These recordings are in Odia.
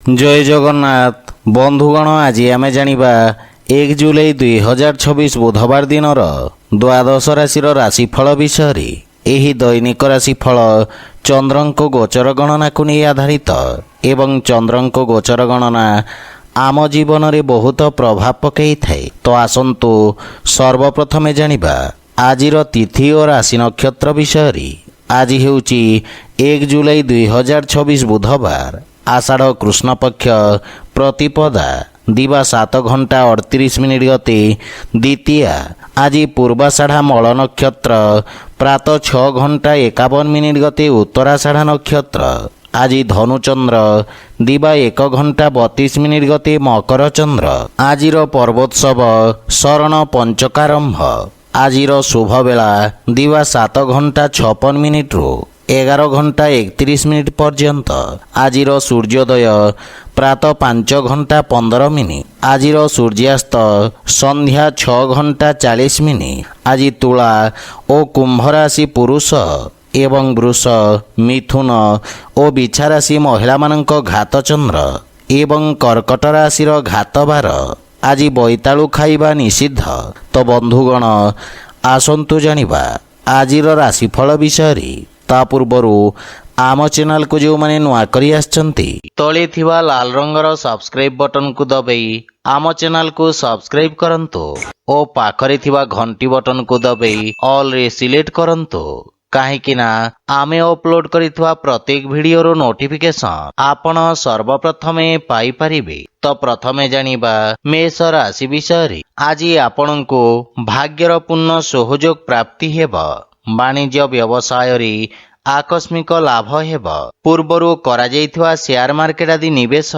जय जगन्नाथ बंधुगण आज आम जानिबा 1 जुलाई 2026 बुधवार दिन द्वादश राशि राशिफल विषय। एही दैनिक राशिफल चंद्रंको गोचर गणना को नहीं आधारित एवं चंद्रंको गोचर गणना आम जीवन में बहुत प्रभाव पकई थाए। तो आसंतु सर्वप्रथमे जानिबा आजिर तिथि और राशि नक्षत्र विषय। आज हेउची 1 जुलाई 2026 बुधवार आषाढ़ कृष्ण पक्ष प्रतिपदा दिवा 7 घंटा 38 मिनिट गते द्वितीया। आज पूर्वाषाढ़ा मल नक्षत्र प्रातः 6 घंटा 51 मिनिट गते उत्तराषाढ़ा नक्षत्र। आज धनुचंद्र दिवा 1 घंटा 32 मिनिट गते मकर चंद्र। आजिर पर्वोत्सव शरण पंचकारंभ। आजिर शुभ बेला दिवा 7 घंटा 56 मिनिट रु 11 घंटा 31 मिनिट पर्यंत। आजिर सूर्योदय प्रातः 5 घंटा 15 मिनिट। आजिर सूर्यास्त संध्या 6 घंटा 40 मिनिट। आज तुला और कुंभ राशि पुरुष एवं वृष मिथुन और बिछा राशि महिला मानक घात चंद्र एवं कर्कट राशि घात बार। आज बैतालु खाइबा निषिद्ध। तो बंधुगण आसंतु जानिबा आजिर राशिफल विषय। ता पूर्वरु आम चैनल को जो माने नुआ करी आछंती तळे थिबा लाल रंगर सब्सक्राइब बटन को दबाई आम चैनल को सब्सक्राइब करंतु और पाखरे थिबा घंटी बटन को दबाई ऑल रे सिलेक्ट करंतु काहेकि ना आमे अपलोड करिथवा प्रत्येक वीडियो रो नोटिफिकेशन आपण सर्वप्रथमे पाई परिबे। तो प्रथमे जानिबा मेष राशि विषय। आज आपनको भाग्यर पूर्ण सहयोग प्राप्ति हेबा। वाणिज्य व्यवसाय रे आकस्मिक लाभ हेबा। पूर्वरु करा जाइथवा शेयर मार्केट आदि निवेश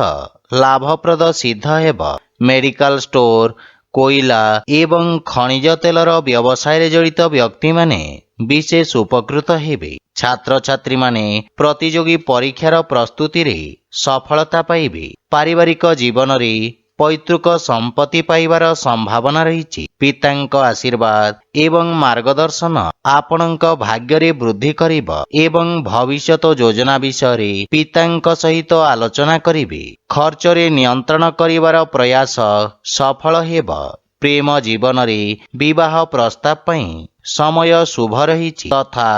लाभप्रद सिद्ध हेबा। मेडिकल स्टोर कोइला एवं खनिज तेलर व्यवसाय रे जड़ित व्यक्ति माने विशेष उपकृत हेबे। छात्र छात्री माने प्रतियोगी परीक्षार प्रस्तुति रे सफलता पाइबे। पारिवारिक जीवन रे पैतृक संपत्ति पाइबार संभावना रही। पितांक आशीर्वाद एवं मार्गदर्शन आपणक भाग्य रे वृद्धि करिबा एवं भविष्यत योजना विषय पितांक सहित आलोचना करिबे। खर्च रे नियंत्रण करिबार प्रयास सफल हेबा। प्रेम जीवन रे विवाह प्रस्ताव पई समय शुभ रही तथा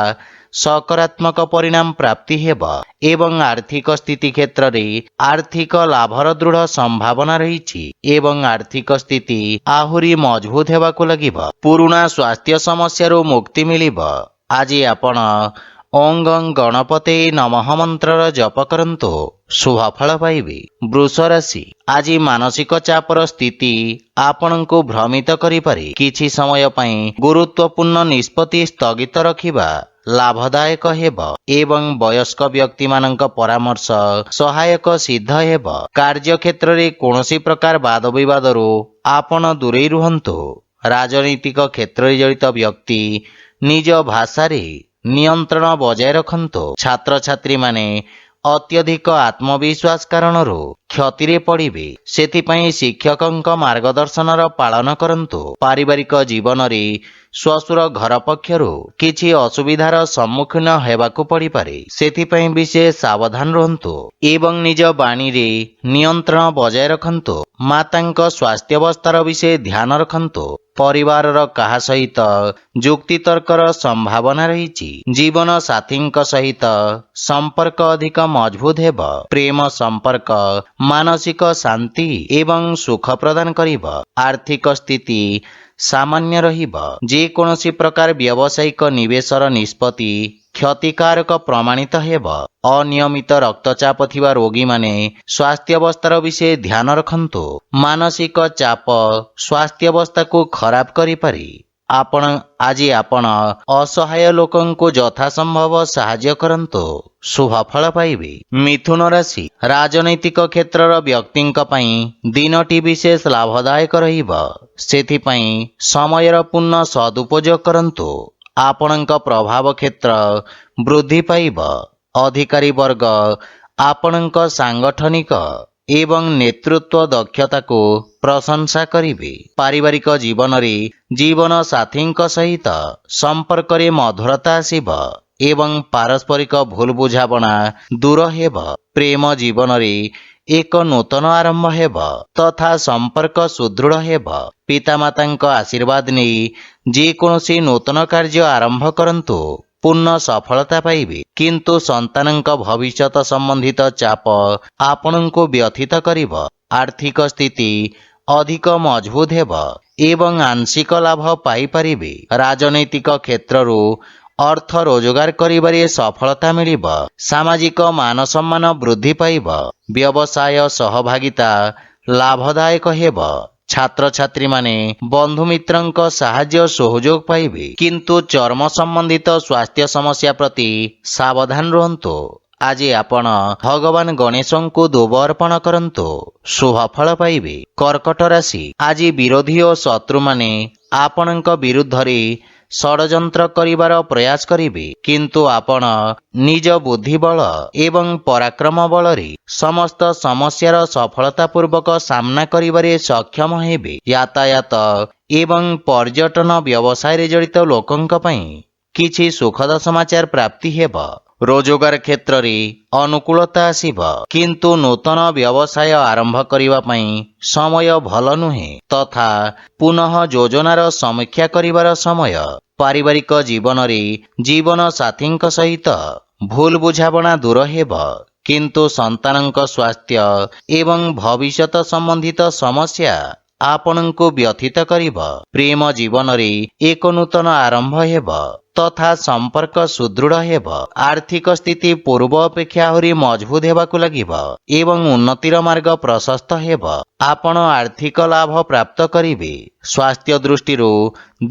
सकारात्मक परिणाम प्राप्ति हेबा एवं आर्थिक स्थिति क्षेत्र रे आर्थिक लाभर दृढ़ संभावना रही एवं आर्थिक स्थिति आहुरी मजबूत हेबाकु लागिबा। पुराना स्वास्थ्य समस्या रो मुक्ति मिलिबा। आज आपण ओं गं गणपते नमः मंत्र जप करंतु शुभ फल पाइबे। वृष राशि। आज मानसिक चापर स्थिति आपण को भ्रमित करि पारे। किछि समय पई गुरुत्वपूर्ण निष्पत्ति स्थगित रखिबा लाभदायक हेब एवं वयस्क व्यक्ति मानक परामर्श सहायक सिद्ध हेब। कार्य क्षेत्र रे कोनोसी प्रकार वाद विवाद रो आपण दूरे रुहंतु। राजनीतिक क्षेत्र रे जड़ित व्यक्ति निज भाषा रे नियंत्रण बजाय रखंतु। छात्र छात्री माने अत्यधिक आत्मविश्वास कारणरू क्षति रे पड़िबे। सेथिपई शिक्षकंक मार्गदर्शनर पालन करंतु। पारिवारिक जीवन रे श्वशुर घर पक्षरु किछि असुविधार सम्मुखीन हेबाकु पड़ी पारे। सेथिपई विशेष सावधान रहंतु एवं निज वाणी रे नियंत्रण बजाय रखंतु। मातांक स्वास्थ्यावस्थार विषय ध्यान रखंतु। परिवारर काहा सहित जुक्ति तर्कर संभावना रही। जीवन साथींक सहित संपर्क अधिक मजबूत हेब। प्रेम संपर्क मानसिक शांति एवं सुख प्रदान करिब। आर्थिक स्थिति सामान्य रहिब। जे कोनोसी प्रकार व्यावसायिक निवेशर निष्पत्ति क्षतिकारक प्रमाणित हेब। अनियमित रक्तचाप थिबा रोगी माने स्वास्थ्यावस्थार विषय ध्यान रखंतु। मानसिक चाप स्वास्थ्यावस्था को खराब करि पारे। आज आपण असहाय लोकन को यथासंभव साहाय्य करंतु शुभ फल पाइबे। मिथुन राशि। राजनैतिक क्षेत्रर व्यक्तिंक पई दिनटी विशेष लाभदायक रहिब। सेथिपई समयर पूर्ण सदुपयोग करंतु। आपणक प्रभाव क्षेत्र वृद्धि पाइब। अधिकारी वर्ग आपणक सांगठनिक एवं नेतृत्व दक्षता को प्रशंसा करिबे। पारिवारिक जीवन रे जीवन साथींक सहित संपर्क रे मधुरता आसिब एवं पारस्परिक भूल बुझाबना दूर हेब। प्रेम जीवन रे ଏକ ନୂତନ ଆରମ୍ଭ ହେବ ତଥା ସମ୍ପର୍କ ସୁଦୃଢ଼ ହେବ। ପିତାମାତାଙ୍କ ଆଶୀର୍ବାଦ ନେଇ ଯେକୌଣସି ନୂତନ କାର୍ଯ୍ୟ ଆରମ୍ଭ କରନ୍ତୁ, ପୂର୍ଣ୍ଣ ସଫଳତା ପାଇବେ। କିନ୍ତୁ ସନ୍ତାନଙ୍କ ଭବିଷ୍ୟତ ସମ୍ବନ୍ଧିତ ଚାପ ଆପଣଙ୍କୁ ବ୍ୟଥିତ କରିବ। ଆର୍ଥିକ ସ୍ଥିତି ଅଧିକ ମଜବୁତ ହେବ ଏବଂ ଆଂଶିକ ଲାଭ ପାଇପାରିବେ। ରାଜନୈତିକ କ୍ଷେତ୍ରରୁ ଅର୍ଥ ରୋଜଗାର କରିବାରେ ସଫଳତା ମିଳିବ। ସାମାଜିକ ମାନ ସମ୍ମାନ ବୃଦ୍ଧି ପାଇବ। ବ୍ୟବସାୟ ସହଭାଗିତା ଲାଭଦାୟକ ହେବ। ଛାତ୍ରଛାତ୍ରୀମାନେ ବନ୍ଧୁମିତ୍ରଙ୍କ ସାହାଯ୍ୟ ସହଯୋଗ ପାଇବେ। କିନ୍ତୁ ଚର୍ମ ସମ୍ବନ୍ଧିତ ସ୍ୱାସ୍ଥ୍ୟ ସମସ୍ୟା ପ୍ରତି ସାବଧାନ ରୁହନ୍ତୁ। ଆଜି ଆପଣ ଭଗବାନ ଗଣେଶଙ୍କୁ ଦୁବ ଅର୍ପଣ କରନ୍ତୁ, ଶୁଭ ଫଳ ପାଇବେ। କର୍କଟ ରାଶି, ଆଜି ବିରୋଧୀ ଓ ଶତ୍ରୁମାନେ ଆପଣଙ୍କ ବିରୁଦ୍ଧରେ ଷଡ଼ଯନ୍ତ୍ର କରିବାର ପ୍ରୟାସ କରିବେ। କିନ୍ତୁ ଆପଣ ନିଜ ବୁଦ୍ଧିବଳ ଏବଂ ପରାକ୍ରମ ବଳରେ ସମସ୍ତ ସମସ୍ୟାର ସଫଳତାପୂର୍ବକ ସାମ୍ନା କରିବାରେ ସକ୍ଷମ ହେବେ। ଯାତାୟାତ ଏବଂ ପର୍ଯ୍ୟଟନ ବ୍ୟବସାୟରେ ଜଡ଼ିତ ଲୋକଙ୍କ ପାଇଁ କିଛି ସୁଖଦ ସମାଚାର ପ୍ରାପ୍ତି ହେବ। ରୋଜଗାର କ୍ଷେତ୍ରରେ ଅନୁକୂଳତା ଆସିବ। କିନ୍ତୁ ନୂତନ ବ୍ୟବସାୟ ଆରମ୍ଭ କରିବା ପାଇଁ ସମୟ ଭଲ ନୁହେଁ ତଥା ପୁନଃ ଯୋଜନାର ସମୀକ୍ଷା କରିବାର ସମୟ। ପାରିବାରିକ ଜୀବନରେ ଜୀବନ ସାଥୀଙ୍କ ସହିତ ଭୁଲ ବୁଝାମଣା ଦୂର ହେବ। କିନ୍ତୁ ସନ୍ତାନଙ୍କ ସ୍ୱାସ୍ଥ୍ୟ ଏବଂ ଭବିଷ୍ୟତ ସମ୍ବନ୍ଧିତ ସମସ୍ୟା ଆପଣଙ୍କୁ ବ୍ୟଥିତ କରିବ। ପ୍ରେମ ଜୀବନରେ ଏକ ନୂତନ ଆରମ୍ଭ ହେବ ତଥା ସମ୍ପର୍କ ସୁଦୃଢ଼ ହେବ। ଆର୍ଥିକ ସ୍ଥିତି ପୂର୍ବ ଅପେକ୍ଷା ଆହୁରି ମଜବୁତ ହେବାକୁ ଲାଗିବ ଏବଂ ଉନ୍ନତିର ମାର୍ଗ ପ୍ରଶସ୍ତ ହେବ। ଆପଣ ଆର୍ଥିକ ଲାଭ ପ୍ରାପ୍ତ କରିବେ। ସ୍ୱାସ୍ଥ୍ୟ ଦୃଷ୍ଟିରୁ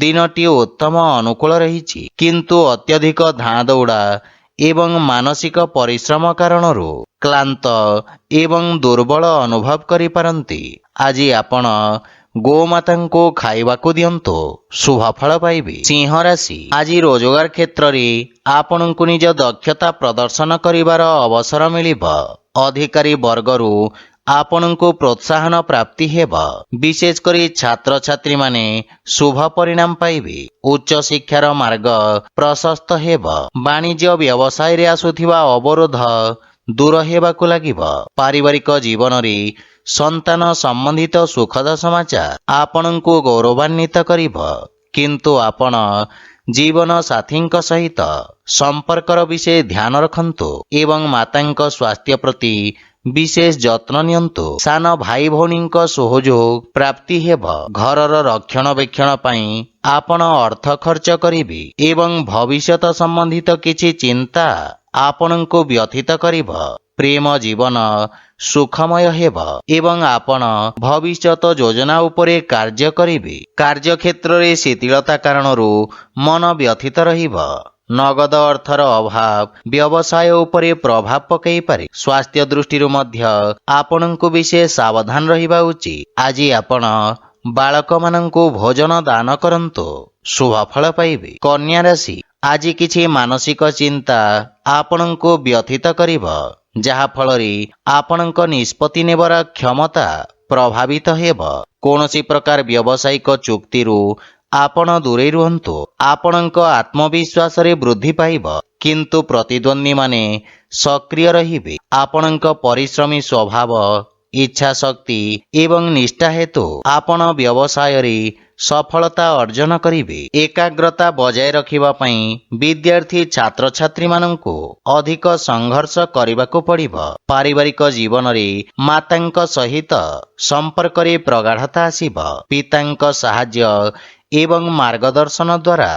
ଦିନଟି ଉତ୍ତମ ଅନୁକୂଳ ରହିଛି। କିନ୍ତୁ ଅତ୍ୟଧିକ ଧାଁ ଦୌଡ଼ା ଏବଂ ମାନସିକ ପରିଶ୍ରମ କାରଣରୁ କ୍ଳାନ୍ତ ଏବଂ ଦୁର୍ବଳ ଅନୁଭବ କରିପାରନ୍ତି। ଆଜି ଆପଣ ଗୋମାତାଙ୍କୁ ଖାଇବାକୁ ଦିଅନ୍ତୁ, ଶୁଭ ଫଳ ପାଇବେ। ସିଂହ ରାଶି, ଆଜି ରୋଜଗାର କ୍ଷେତ୍ରରେ ଆପଣଙ୍କୁ ନିଜ ଦକ୍ଷତା ପ୍ରଦର୍ଶନ କରିବାର ଅବସର ମିଳିବ। ଅଧିକାରୀ ବର୍ଗରୁ ଆପଣଙ୍କୁ ପ୍ରୋତ୍ସାହନ ପ୍ରାପ୍ତି ହେବ। ବିଶେଷ କରି ଛାତ୍ରଛାତ୍ରୀମାନେ ଶୁଭ ପରିଣାମ ପାଇବେ। ଉଚ୍ଚ ଶିକ୍ଷାର ମାର୍ଗ ପ୍ରଶସ୍ତ ହେବ। ବାଣିଜ୍ୟ ବ୍ୟବସାୟରେ ଆସୁଥିବା ଅବରୋଧ ଦୂର ହେବାକୁ ଲାଗିବ। ପାରିବାରିକ ଜୀବନରେ ସନ୍ତାନ ସମ୍ବନ୍ଧିତ ସୁଖଦ ସମାଚାର ଆପଣଙ୍କୁ ଗୌରବାନ୍ୱିତ କରିବ। କିନ୍ତୁ ଆପଣ ଜୀବନ ସାଥୀଙ୍କ ସହିତ ସମ୍ପର୍କର ବିଷୟ ଧ୍ୟାନ ରଖନ୍ତୁ ଏବଂ ମାତାଙ୍କ ସ୍ୱାସ୍ଥ୍ୟ ପ୍ରତି ବିଶେଷ ଯତ୍ନ ନିଅନ୍ତୁ। ସାନ ଭାଇ ଭଉଣୀଙ୍କ ସହଯୋଗ ପ୍ରାପ୍ତି ହେବ। ଘରର ରକ୍ଷଣାବେକ୍ଷଣ ପାଇଁ ଆପଣ ଅର୍ଥ ଖର୍ଚ୍ଚ କରିବେ ଏବଂ ଭବିଷ୍ୟତ ସମ୍ବନ୍ଧିତ କିଛି ଚିନ୍ତା ଆପଣଙ୍କୁ ବ୍ୟଥିତ କରିବ। ପ୍ରେମ ଜୀବନ ସୁଖମୟ ହେବ ଏବଂ ଆପଣ ଭବିଷ୍ୟତ ଯୋଜନା ଉପରେ କାର୍ଯ୍ୟ କରିବେ। କାର୍ଯ୍ୟକ୍ଷେତ୍ରରେ ଶିଥିଳତା କାରଣରୁ ମନ ବ୍ୟଥିତ ରହିବ। ନଗଦ ଅର୍ଥର ଅଭାବ ବ୍ୟବସାୟ ଉପରେ ପ୍ରଭାବ ପକାଇପାରେ। ସ୍ୱାସ୍ଥ୍ୟ ଦୃଷ୍ଟିରୁ ମଧ୍ୟ ଆପଣଙ୍କୁ ବିଶେଷ ସାବଧାନ ରହିବା ଉଚିତ। ଆଜି ଆପଣ ବାଳକମାନଙ୍କୁ ଭୋଜନ ଦାନ କରନ୍ତୁ, ଶୁଭ ଫଳ ପାଇବେ। କନ୍ୟା ରାଶି, ଆଜି କିଛି ମାନସିକ ଚିନ୍ତା ଆପଣଙ୍କୁ ବ୍ୟଥିତ କରିବ, ଯାହା ଫଳରେ ଆପଣଙ୍କ ନିଷ୍ପତ୍ତି ନେବାର କ୍ଷମତା ପ୍ରଭାବିତ ହେବ। କୌଣସି ପ୍ରକାର ବ୍ୟବସାୟିକ ଚୁକ୍ତିରୁ ଆପଣ ଦୂରେଇ ରୁହନ୍ତୁ। ଆପଣଙ୍କ ଆତ୍ମବିଶ୍ୱାସରେ ବୃଦ୍ଧି ପାଇବ। କିନ୍ତୁ ପ୍ରତିଦ୍ୱନ୍ଦ୍ୱୀମାନେ ସକ୍ରିୟ ରହିବେ। ଆପଣଙ୍କ ପରିଶ୍ରମୀ ସ୍ୱଭାବ, ଇଚ୍ଛା ଶକ୍ତି ଏବଂ ନିଷ୍ଠା ହେତୁ ଆପଣ ବ୍ୟବସାୟରେ ସଫଳତା ଅର୍ଜନ କରିବେ। ଏକାଗ୍ରତା ବଜାୟ ରଖିବା ପାଇଁ ବିଦ୍ୟାର୍ଥୀ ଛାତ୍ରଛାତ୍ରୀମାନଙ୍କୁ ଅଧିକ ସଂଘର୍ଷ କରିବାକୁ ପଡ଼ିବ। ପାରିବାରିକ ଜୀବନରେ ମାତାଙ୍କ ସହିତ ସମ୍ପର୍କରେ ପ୍ରଗାଢ଼ତା ଆସିବ। ପିତାଙ୍କ ସାହାଯ୍ୟ ଏବଂ ମାର୍ଗଦର୍ଶନ ଦ୍ୱାରା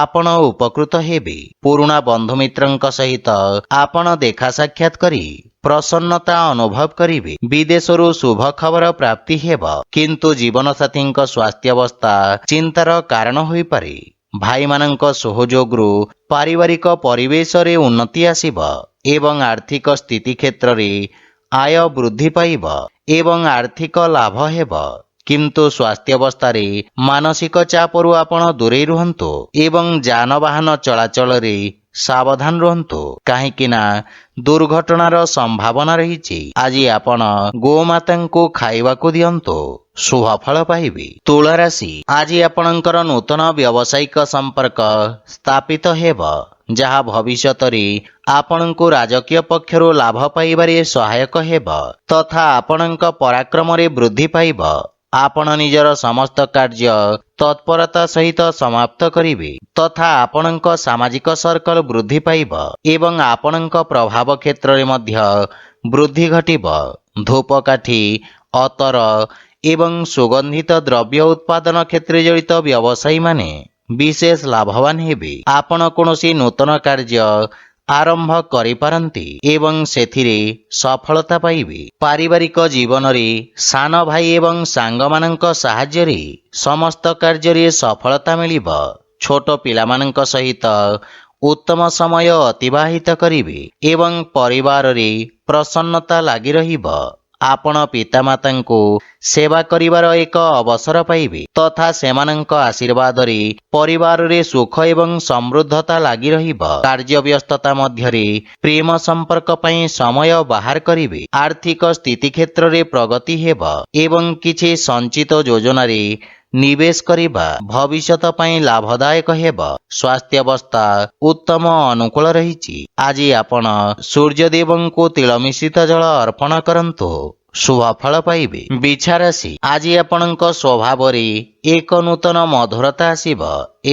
ଆପଣ ଉପକୃତ ହେବେ। ପୁରୁଣା ବନ୍ଧୁମିତ୍ରଙ୍କ ସହିତ ଆପଣ ଦେଖା ସାକ୍ଷାତ କରି ପ୍ରସନ୍ନତା ଅନୁଭବ କରିବେ। ବିଦେଶରୁ ଶୁଭ ଖବର ପ୍ରାପ୍ତି ହେବ। କିନ୍ତୁ ଜୀବନସାଥୀଙ୍କ ସ୍ୱାସ୍ଥ୍ୟାବସ୍ଥା ଚିନ୍ତାର କାରଣ ହୋଇପାରେ। ଭାଇମାନଙ୍କ ସହଯୋଗରୁ ପାରିବାରିକ ପରିବେଶରେ ଉନ୍ନତି ଆସିବ ଏବଂ ଆର୍ଥିକ ସ୍ଥିତି କ୍ଷେତ୍ରରେ ଆୟ ବୃଦ୍ଧି ପାଇବ ଏବଂ ଆର୍ଥିକ ଲାଭ ହେବ। କିନ୍ତୁ ସ୍ୱାସ୍ଥ୍ୟାବସ୍ଥାରେ ମାନସିକ ଚାପରୁ ଆପଣ ଦୂରେଇ ରୁହନ୍ତୁ ଏବଂ ଯାନବାହନ ଚଳାଚଳରେ ସାବଧାନ ରୁହନ୍ତୁ, କାହିଁକି ନା ଦୁର୍ଘଟଣାର ସମ୍ଭାବନା ରହିଛି। ଆଜି ଆପଣ ଗୋମାତାଙ୍କୁ ଖାଇବାକୁ ଦିଅନ୍ତୁ, ଶୁଭ ଫଳ ପାଇବେ। ତୁଳା ରାଶି, ଆଜି ଆପଣଙ୍କର ନୂତନ ବ୍ୟବସାୟିକ ସମ୍ପର୍କ ସ୍ଥାପିତ ହେବ। ଯାହା ଭବିଷ୍ୟତରେ ଆପଣଙ୍କୁ ରାଜକୀୟ ପକ୍ଷରୁ ଲାଭ ପାଇବାରେ ସହାୟକ ହେବ ତଥା ଆପଣଙ୍କ ପରାକ୍ରମରେ ବୃଦ୍ଧି ପାଇବ। ଆପଣ ନିଜର ସମସ୍ତ କାର୍ଯ୍ୟ ତତ୍ପରତା ସହିତ ସମାପ୍ତ କରିବେ ତଥା ଆପଣଙ୍କ ସାମାଜିକ ସର୍କଲ ବୃଦ୍ଧି ପାଇବ ଏବଂ ଆପଣଙ୍କ ପ୍ରଭାବ କ୍ଷେତ୍ରରେ ମଧ୍ୟ ବୃଦ୍ଧି ଘଟିବ। ଧୂପକାଠି, ଅତର ଏବଂ ସୁଗନ୍ଧିତ ଦ୍ରବ୍ୟ ଉତ୍ପାଦନ କ୍ଷେତ୍ରରେ ଜଡ଼ିତ ବ୍ୟବସାୟୀମାନେ ବିଶେଷ ଲାଭବାନ ହେବେ। ଆପଣ କୌଣସି ନୂତନ କାର୍ଯ୍ୟ ଆରମ୍ଭ କରିପାରନ୍ତି ଏବଂ ସେଥିରେ ସଫଳତା ପାଇବେ। ପାରିବାରିକ ଜୀବନରେ ସାନ ଭାଇ ଏବଂ ସାଙ୍ଗମାନଙ୍କ ସାହାଯ୍ୟରେ ସମସ୍ତ କାର୍ଯ୍ୟରେ ସଫଳତା ମିଳିବ। ଛୋଟ ପିଲାମାନଙ୍କ ସହିତ ଉତ୍ତମ ସମୟ ଅତିବାହିତ କରିବେ ଏବଂ ପରିବାରରେ ପ୍ରସନ୍ନତା ଲାଗି ରହିବ। ଆପଣ ପିତାମାତାଙ୍କୁ ସେବା କରିବାର ଏକ ଅବସର ପାଇବେ ତଥା ସେମାନଙ୍କ ଆଶୀର୍ବାଦରେ ପରିବାରରେ ସୁଖ ଏବଂ ସମୃଦ୍ଧତା ଲାଗି ରହିବ। କାର୍ଯ୍ୟ ବ୍ୟସ୍ତତା ମଧ୍ୟରେ ପ୍ରେମ ସମ୍ପର୍କ ପାଇଁ ସମୟ ବାହାର କରିବେ। ଆର୍ଥିକ ସ୍ଥିତି କ୍ଷେତ୍ରରେ ପ୍ରଗତି ହେବ ଏବଂ କିଛି ସଞ୍ଚିତ ଯୋଜନାରେ ନିବେଶ କରିବା ଭବିଷ୍ୟତ ପାଇଁ ଲାଭଦାୟକ ହେବ। ସ୍ୱାସ୍ଥ୍ୟାବସ୍ଥା ଉତ୍ତମ ଅନୁକୂଳ ରହିଛି। ଆଜି ଆପଣ ସୂର୍ଯ୍ୟଦେବଙ୍କୁ ତିଳ ମିଶ୍ରିତ ଜଳ ଅର୍ପଣ କରନ୍ତୁ, ଶୁଭ ଫଳ ପାଇବେ। ବିଛା ରାଶି, ଆଜି ଆପଣଙ୍କ ସ୍ୱଭାବରେ ଏକ ନୂତନ ମଧୁରତା ଆସିବ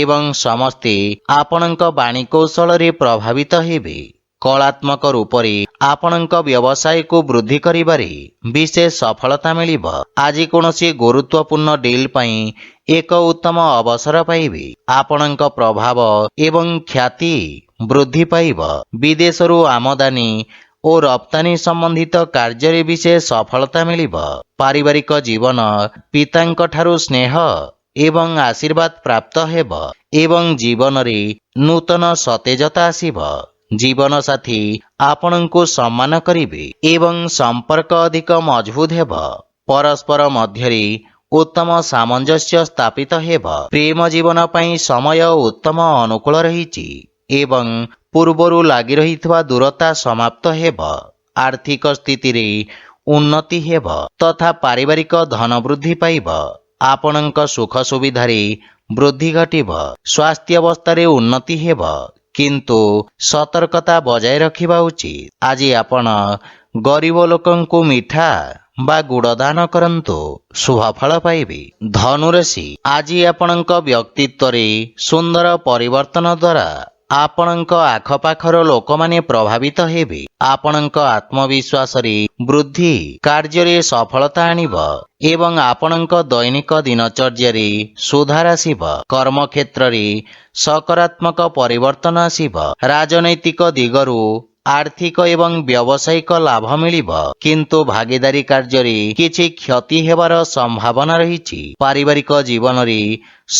ଏବଂ ସମସ୍ତେ ଆପଣଙ୍କ ବାଣୀ କୌଶଳରେ ପ୍ରଭାବିତ ହେବେ। କଳାତ୍ମକ ରୂପରେ ଆପଣଙ୍କ ବ୍ୟବସାୟକୁ ବୃଦ୍ଧି କରିବାରେ ବିଶେଷ ସଫଳତା ମିଳିବ। ଆଜି କୌଣସି ଗୁରୁତ୍ୱପୂର୍ଣ୍ଣ ଡିଲ୍ ପାଇଁ ଏକ ଉତ୍ତମ ଅବସର ପାଇବେ। ଆପଣଙ୍କ ପ୍ରଭାବ ଏବଂ ଖ୍ୟାତି ବୃଦ୍ଧି ପାଇବ। ବିଦେଶରୁ ଆମଦାନୀ ଓ ରପ୍ତାନି ସମ୍ବନ୍ଧିତ କାର୍ଯ୍ୟରେ ବିଶେଷ ସଫଳତା ମିଳିବ। ପାରିବାରିକ ଜୀବନ ପିତାଙ୍କ ଠାରୁ ସ୍ନେହ ଏବଂ ଆଶୀର୍ବାଦ ପ୍ରାପ୍ତ ହେବ ଏବଂ ଜୀବନରେ ନୂତନ ସତେଜତା ଆସିବ। ଜୀବନସାଥୀ ଆପଣଙ୍କୁ ସମ୍ମାନ କରିବେ ଏବଂ ସମ୍ପର୍କ ଅଧିକ ମଜବୁତ ହେବ। ପରସ୍ପର ମଧ୍ୟରେ ଉତ୍ତମ ସାମଞ୍ଜସ୍ୟ ସ୍ଥାପିତ ହେବ। ପ୍ରେମ ଜୀବନ ପାଇଁ ସମୟ ଉତ୍ତମ ଅନୁକୂଳ ରହିଛି ଏବଂ ପୂର୍ବରୁ ଲାଗି ରହିଥିବା ଦୂରତା ସମାପ୍ତ ହେବ। ଆର୍ଥିକ ସ୍ଥିତିରେ ଉନ୍ନତି ହେବ ତଥା ପାରିବାରିକ ଧନ ବୃଦ୍ଧି ପାଇବ। ଆପଣଙ୍କ ସୁଖ ସୁବିଧାରେ ବୃଦ୍ଧି ଘଟିବ। ସ୍ୱାସ୍ଥ୍ୟାବସ୍ଥାରେ ଉନ୍ନତି ହେବ କିନ୍ତୁ ସତର୍କତା ବଜାୟ ରଖିବା ଉଚିତ। ଆଜି ଆପଣ ଗରିବ ଲୋକଙ୍କୁ ମିଠା ବା ଗୁଡ଼ ଦାନ କରନ୍ତୁ, ଶୁଭ ଫଳ ପାଇବେ। ଧନୁରାଶି, ଆଜି ଆପଣଙ୍କ ବ୍ୟକ୍ତିତ୍ୱରେ ସୁନ୍ଦର ପରିବର୍ତ୍ତନ ଦ୍ୱାରା ଆପଣଙ୍କ ଆଖପାଖର ଲୋକମାନେ ପ୍ରଭାବିତ ହେବେ। ଆପଣଙ୍କ ଆତ୍ମବିଶ୍ୱାସରେ ବୃଦ୍ଧି କାର୍ଯ୍ୟରେ ସଫଳତା ଆଣିବ ଏବଂ ଆପଣଙ୍କ ଦୈନିକ ଦିନଚର୍ଯ୍ୟାରେ ସୁଧାର ଆସିବ। କର୍ମକ୍ଷେତ୍ରରେ ସକାରାତ୍ମକ ପରିବର୍ତ୍ତନ ଆସିବ। ରାଜନୈତିକ ଦିଗରୁ ଆର୍ଥିକ ଏବଂ ବ୍ୟବସାୟିକ ଲାଭ ମିଳିବ କିନ୍ତୁ ଭାଗିଦାରୀ କାର୍ଯ୍ୟରେ କିଛି କ୍ଷତି ହେବାର ସମ୍ଭାବନା ରହିଛି। ପାରିବାରିକ ଜୀବନରେ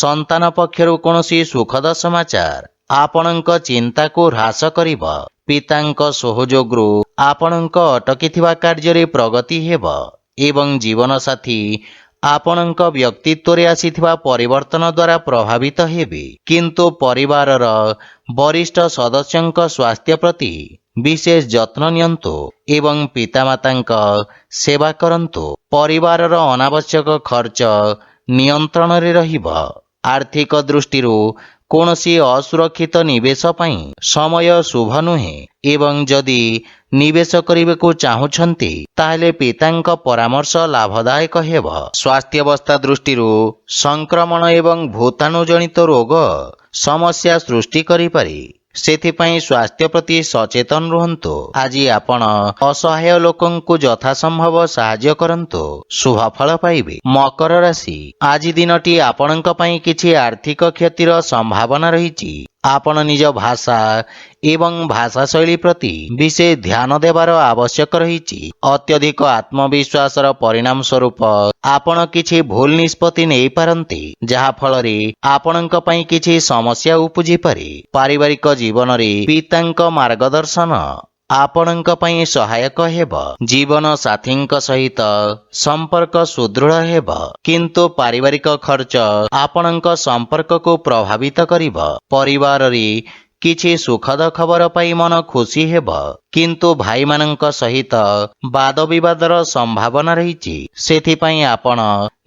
ସନ୍ତାନ ପକ୍ଷରୁ କୌଣସି ସୁଖଦ ସମାଚାର ଆପଣଙ୍କ ଚିନ୍ତାକୁ ହ୍ରାସ କରିବ। ପିତାଙ୍କ ସହଯୋଗରୁ ଆପଣଙ୍କ ଅଟକିଥିବା କାର୍ଯ୍ୟରେ ପ୍ରଗତି ହେବ ଏବଂ ଜୀବନସାଥୀ ଆପଣଙ୍କ ବ୍ୟକ୍ତିତ୍ୱରେ ଆସିଥିବା ପରିବର୍ତ୍ତନ ଦ୍ୱାରା ପ୍ରଭାବିତ ହେବେ କିନ୍ତୁ ପରିବାରର ବରିଷ୍ଠ ସଦସ୍ୟଙ୍କ ସ୍ୱାସ୍ଥ୍ୟ ପ୍ରତି ବିଶେଷ ଯତ୍ନ ନିଅନ୍ତୁ ଏବଂ ପିତାମାତାଙ୍କ ସେବା କରନ୍ତୁ। ପରିବାରର ଅନାବଶ୍ୟକ ଖର୍ଚ୍ଚ ନିୟନ୍ତ୍ରଣରେ ରହିବ। ଆର୍ଥିକ ଦୃଷ୍ଟିରୁ କୌଣସି ଅସୁରକ୍ଷିତ ନିବେଶ ପାଇଁ ସମୟ ଶୁଭ ନୁହେଁ ଏବଂ ଯଦି ନିବେଶ କରିବାକୁ ଚାହୁଁଛନ୍ତି ତାହେଲେ ପିତାଙ୍କ ପରାମର୍ଶ ଲାଭଦାୟକ ହେବ। ସ୍ୱାସ୍ଥ୍ୟାବସ୍ଥା ଦୃଷ୍ଟିରୁ ସଂକ୍ରମଣ ଏବଂ ଭୂତାଣୁ ଜନିତ ରୋଗ ସମସ୍ୟା ସୃଷ୍ଟି କରିପାରେ, ସେଥିପାଇଁ ସ୍ୱାସ୍ଥ୍ୟ ପ୍ରତି ସଚେତନ ରୁହନ୍ତୁ। ଆଜି ଆପଣ ଅସହାୟ ଲୋକଙ୍କୁ ଯଥାସମ୍ଭବ ସାହାଯ୍ୟ କରନ୍ତୁ, ଶୁଭ ଫଳ ପାଇବେ। ମକର ରାଶି, ଆଜି ଦିନଟି ଆପଣଙ୍କ ପାଇଁ କିଛି ଆର୍ଥିକ କ୍ଷତିର ସମ୍ଭାବନା ରହିଛି। ଆପଣ ନିଜ ଭାଷା ଏବଂ ଭାଷା ଶୈଳୀ ପ୍ରତି ବିଶେଷ ଧ୍ୟାନ ଦେବାର ଆବଶ୍ୟକ ରହିଛି। ଅତ୍ୟଧିକ ଆତ୍ମବିଶ୍ୱାସର ପରିଣାମ ସ୍ୱରୂପ ଆପଣ କିଛି ଭୁଲ ନିଷ୍ପତ୍ତି ନେଇପାରନ୍ତି ଯାହା ଫଳରେ ଆପଣଙ୍କ ପାଇଁ କିଛି ସମସ୍ୟା ଉପୁଜିପାରେ। ପାରିବାରିକ ଜୀବନରେ ପିତାଙ୍କ ମାର୍ଗଦର୍ଶନ ଆପଣଙ୍କ ପାଇଁ ସହାୟକ ହେବ। ଜୀବନ ସାଥୀଙ୍କ ସହିତ ସମ୍ପର୍କ ସୁଦୃଢ଼ ହେବ କିନ୍ତୁ ପାରିବାରିକ ଖର୍ଚ୍ଚ ଆପଣଙ୍କ ସମ୍ପର୍କକୁ ପ୍ରଭାବିତ କରିବ। ପରିବାରରେ କିଛି ସୁଖଦ ଖବର ପାଇ ମନ ଖୁସି ହେବ କିନ୍ତୁ ଭାଇମାନଙ୍କ ସହିତ ବାଦ ବିବାଦର ସମ୍ଭାବନା ରହିଛି। ସେଥିପାଇଁ ଆପଣ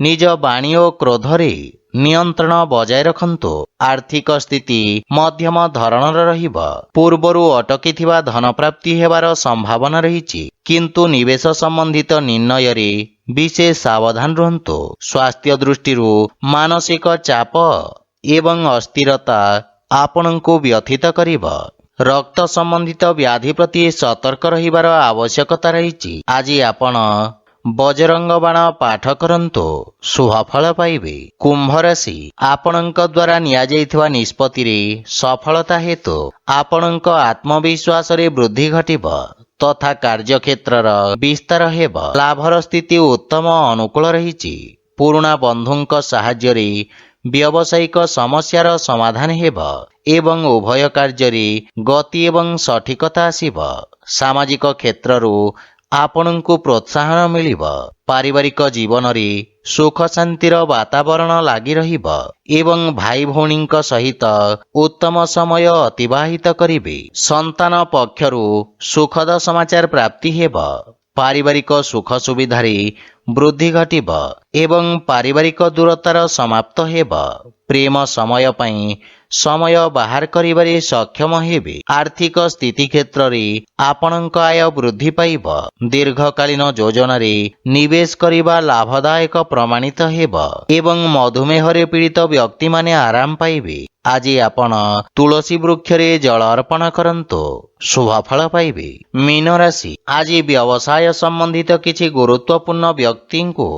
ନିଜ ବାଣୀ ଓ କ୍ରୋଧରେ ନିୟନ୍ତ୍ରଣ ବଜାୟ ରଖନ୍ତୁ। ଆର୍ଥିକ ସ୍ଥିତି ମଧ୍ୟମ ଧରଣର ରହିବ। ପୂର୍ବରୁ ଅଟକିଥିବା ଧନ ପ୍ରାପ୍ତି ହେବାର ସମ୍ଭାବନା ରହିଛି, କିନ୍ତୁ ନିବେଶ ସମ୍ବନ୍ଧିତ ନିର୍ଣ୍ଣୟରେ ବିଶେଷ ସାବଧାନ ରୁହନ୍ତୁ। ସ୍ୱାସ୍ଥ୍ୟ ଦୃଷ୍ଟିରୁ ମାନସିକ ଚାପ ଏବଂ ଅସ୍ଥିରତା ଆପଣଙ୍କୁ ବ୍ୟଥିତ କରିବ। ରକ୍ତ ସମ୍ବନ୍ଧିତ ବ୍ୟାଧି ପ୍ରତି ସତର୍କ ରହିବାର ଆବଶ୍ୟକତା ରହିଛି। ଆଜି ଆପଣ ବଜରଙ୍ଗ ବାଣ ପାଠ କରନ୍ତୁ, ଶୁଭଫଳ ପାଇବେ। କୁମ୍ଭ ରାଶି, ଆପଣଙ୍କ ଦ୍ୱାରା ନିଆଯାଇଥିବା ନିଷ୍ପତ୍ତିରେ ସଫଳତା ହେତୁ ଆପଣଙ୍କ ଆତ୍ମବିଶ୍ୱାସରେ ବୃଦ୍ଧି ଘଟିବ ତଥା କାର୍ଯ୍ୟକ୍ଷେତ୍ରର ବିସ୍ତାର ହେବ। ଲାଭର ସ୍ଥିତି ଉତ୍ତମ ଅନୁକୂଳ ରହିଛି। ପୁରୁଣା ବନ୍ଧୁଙ୍କ ସାହାଯ୍ୟରେ ବ୍ୟବସାୟିକ ସମସ୍ୟାର ସମାଧାନ ହେବ ଏବଂ ଉଭୟ କାର୍ଯ୍ୟରେ ଗତି ଏବଂ ସଠିକତା ଆସିବ। ସାମାଜିକ କ୍ଷେତ୍ରରୁ ଆପଣଙ୍କୁ ପ୍ରୋତ୍ସାହନ ମିଳିବ। ପାରିବାରିକ ଜୀବନରେ ସୁଖ ଶାନ୍ତିର ବାତାବରଣ ଲାଗି ରହିବ ଏବଂ ଭାଇ ଭଉଣୀଙ୍କ ସହିତ ଉତ୍ତମ ସମୟ ଅତିବାହିତ କରିବେ। ସନ୍ତାନ ପକ୍ଷରୁ ସୁଖଦ ସମାଚାର ପ୍ରାପ୍ତି ହେବ। ପାରିବାରିକ ସୁଖ ସୁବିଧାରେ ବୃଦ୍ଧି ଘଟିବ ଏବଂ ପାରିବାରିକ ଦୂରତାର ସମାପ୍ତ ହେବ। ପ୍ରେମ ସମୟ ପାଇଁ ସମୟ ବାହାର କରିବାରେ ସକ୍ଷମ ହେବେ। ଆର୍ଥିକ ସ୍ଥିତି କ୍ଷେତ୍ରରେ ଆପଣଙ୍କ ଆୟ ବୃଦ୍ଧି ପାଇବ। ଦୀର୍ଘକାଳୀନ ଯୋଜନାରେ ନିବେଶ କରିବା ଲାଭଦାୟକ ପ୍ରମାଣିତ ହେବ ଏବଂ ମଧୁମେହରେ ପୀଡ଼ିତ ବ୍ୟକ୍ତିମାନେ ଆରାମ ପାଇବେ। ଆଜି ଆପଣ ତୁଳସୀ ବୃକ୍ଷରେ ଜଳ ଅର୍ପଣ କରନ୍ତୁ, ଶୁଭଫଳ ପାଇବେ। ମୀନ ରାଶି, ଆଜି ବ୍ୟବସାୟ ସମ୍ବନ୍ଧିତ କିଛି ଗୁରୁତ୍ୱପୂର୍ଣ୍ଣ ବ୍ୟକ୍ତିଙ୍କୁ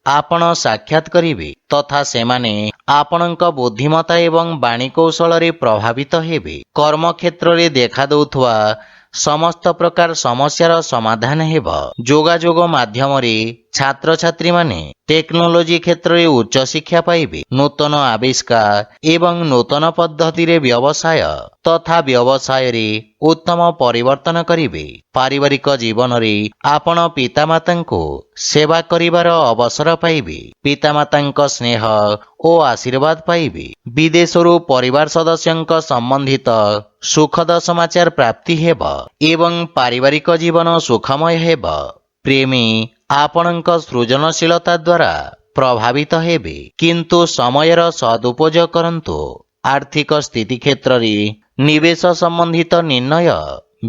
ଆପଣ ସାକ୍ଷାତ କରିବେ ତଥା ସେମାନେ ଆପଣଙ୍କ ବୁଦ୍ଧିମତା ଏବଂ ବାଣୀ କୌଶଳରେ ପ୍ରଭାବିତ ହେବେ। କର୍ମକ୍ଷେତ୍ରରେ ଦେଖାଦେଉଥିବା ସମସ୍ତ ପ୍ରକାର ସମସ୍ୟାର ସମାଧାନ ହେବ। ଯୋଗାଯୋଗ ମାଧ୍ୟମରେ ଛାତ୍ରଛାତ୍ରୀମାନେ ଟେକ୍ନୋଲୋଜି କ୍ଷେତ୍ରରେ ଉଚ୍ଚଶିକ୍ଷା ପାଇବେ। ନୂତନ ଆବିଷ୍କାର ଏବଂ ନୂତନ ପଦ୍ଧତିରେ ବ୍ୟବସାୟ ତଥା ବ୍ୟବସାୟରେ ଉତ୍ତମ ପରିବର୍ତ୍ତନ କରିବେ। ପାରିବାରିକ ଜୀବନରେ ଆପଣ ପିତାମାତାଙ୍କୁ ସେବା କରିବାର ଅବସର ପାଇବେ। ପିତାମାତାଙ୍କ ସ୍ନେହ ଓ ଆଶୀର୍ବାଦ ପାଇବେ। ବିଦେଶରୁ ପରିବାର ସଦସ୍ୟଙ୍କ ସମ୍ବନ୍ଧିତ ସୁଖଦ ସମାଚାର ପ୍ରାପ୍ତି ହେବ ଏବଂ ପାରିବାରିକ ଜୀବନ ସୁଖମୟ ହେବ। ପ୍ରେମୀ ଆପଣଙ୍କ ସୃଜନଶୀଳତା ଦ୍ୱାରା ପ୍ରଭାବିତ ହେବେ, କିନ୍ତୁ ସମୟର ସଦୁପଯୋଗ କରନ୍ତୁ। ଆର୍ଥିକ ସ୍ଥିତି କ୍ଷେତ୍ରରେ ନିବେଶ ସମ୍ବନ୍ଧିତ ନିର୍ଣ୍ଣୟ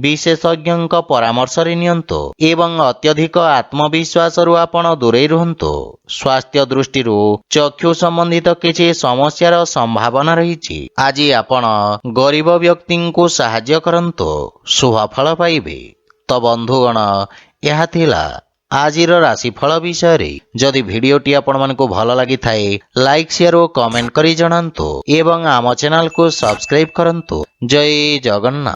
ବିଶେଷଜ୍ଞଙ୍କ ପରାମର୍ଶରେ ନିଅନ୍ତୁ ଏବଂ ଅତ୍ୟଧିକ ଆତ୍ମବିଶ୍ୱାସରୁ ଆପଣ ଦୂରେଇ ରୁହନ୍ତୁ। ସ୍ୱାସ୍ଥ୍ୟ ଦୃଷ୍ଟିରୁ ଚକ୍ଷୁ ସମ୍ବନ୍ଧିତ କିଛି ସମସ୍ୟାର ସମ୍ଭାବନା ରହିଛି। ଆଜି ଆପଣ ଗରିବ ବ୍ୟକ୍ତିଙ୍କୁ ସାହାଯ୍ୟ କରନ୍ତୁ, ଶୁଭଫଳ ପାଇବେ। ତ ବନ୍ଧୁଗଣ, ଏହା ଥିଲା ଆଜିର ରାଶିଫଳ ବିଷୟରେ। ଯଦି ଭିଡ଼ିଓଟି ଆପଣମାନଙ୍କୁ ଭଲ ଲାଗିଥାଏ, ଲାଇକ୍ ସେୟାର ଓ କମେଣ୍ଟ କରି ଜଣାନ୍ତୁ ଏବଂ ଆମ ଚ୍ୟାନେଲକୁ ସବସ୍କ୍ରାଇବ୍ କରନ୍ତୁ। ଜୟ ଜଗନ୍ନାଥ।